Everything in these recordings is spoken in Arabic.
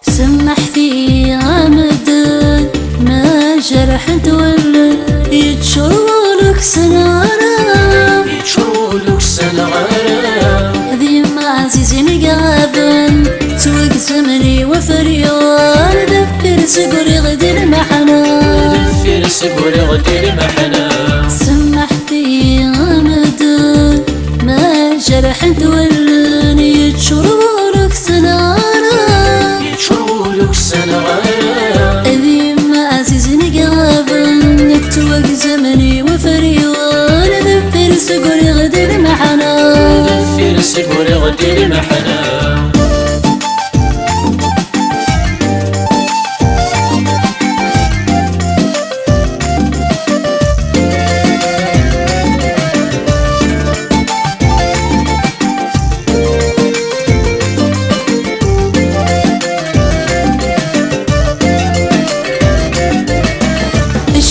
سمحتي عمدا ما جرحت ولا يتشرولك سنارة هذي ما عزيزين قابن سوق زمني وفريان دفر سقري غدي المحنا سمحتي عمدا ما جرحت ولا يتشرولك سنارة أذي ما عزيزني قابن يكتوك زمني وفريوان دفر سقري غدي المحنا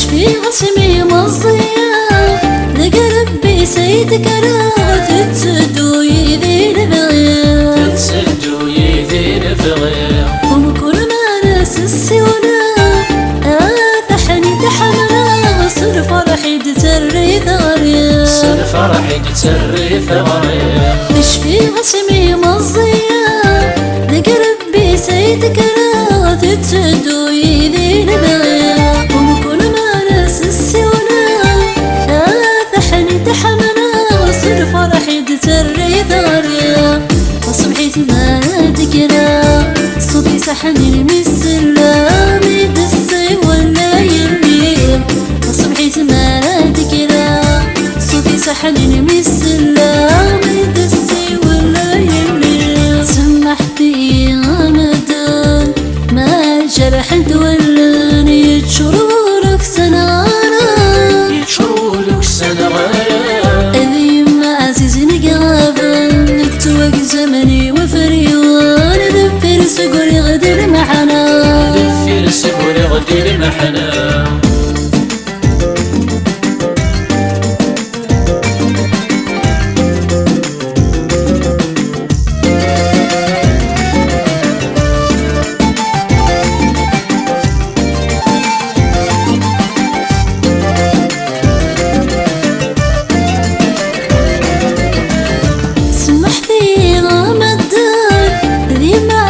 في غصمي مصية لقرب بسيدك راغ تتسدو يذين بغير هم كل ما ناس السونا آثحني تحملا صر فرحي تسري ثغري في غصمي مصية لقرب بسيدك راغ تتسدو يذين بغير هم كل فرحي تسري ثغري وصبحيتي ما تكرا صوتي سحني المسلا ميدسي ولا يرمي وصبحيتي ما تكرا صوتي سحني المسلا ميدسي ولا يرمي سمحتي عمدا ما جرحت ولا يتشرولك سنارة زمني وفريوان دفر سقري غدي المحنا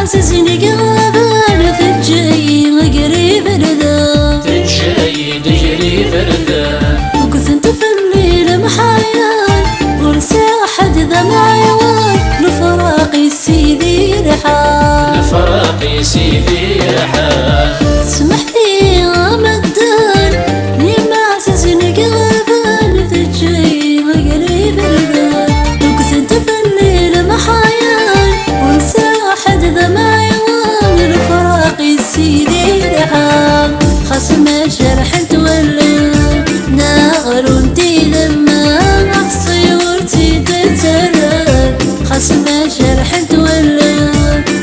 عزيزني قابل تجي قريب رذا وكنت في الليل محايا ورسي أحد ذا معيوان لفراقي سيدي رحال سمحتي عمدان لما عزيزني قابل تجي قريب رذا وكنت في الليل محايا ورسي أحد ذا معيوان لفراقي سيدي رحال خصم جرحت ولا ناغر انتي لما احصي ورتي تترى خصم جرحت ولا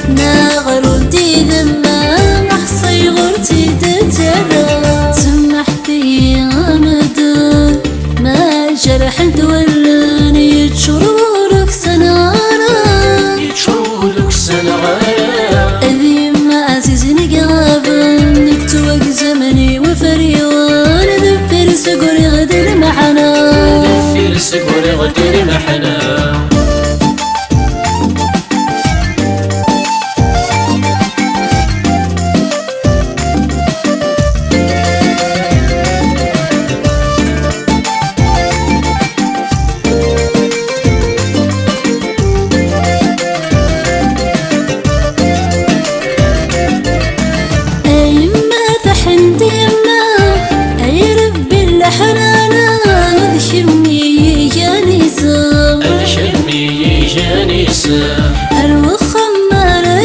ناغر انتي لما احصي ورتي تترى سمحتي عمدا ما جرحت ولا يتشرولك سنارة أذي ما عزيزني قابن يكتوك زمني وفريوان دفر سقري غدي المحنا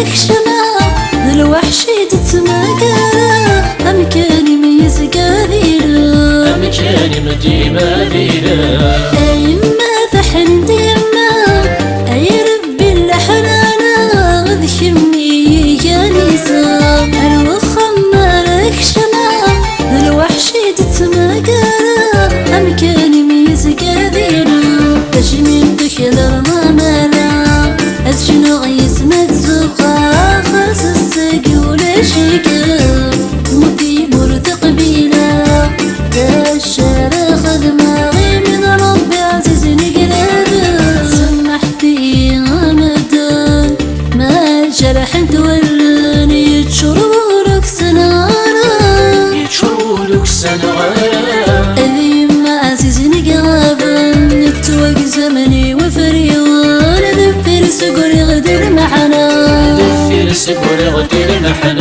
لك شمع الوحشي تتماكرا أمكاني ميز قاديرا أمكاني مدي مدينة أيما ثحن ديما أي ربي اللحنانا غذ كمي يا نساء الوخم لك شمع الوحشي تتماكرا أمكاني ميز قاديرا أجمل دخل المامالا أجن غيس متزوقا خاص الساقي ولا شيكا مطي مرثق بيلا الشارع خدماغي من ربي عزيز نقلابا سمحتي غمدان ما جرح تولاني يتشرولك سنارا يتشرولك سنغارا أذيم عزيز نقلابا نكتوك زمني وفريوان ذفر سقري غدير محنا دفير سقري غدير محنا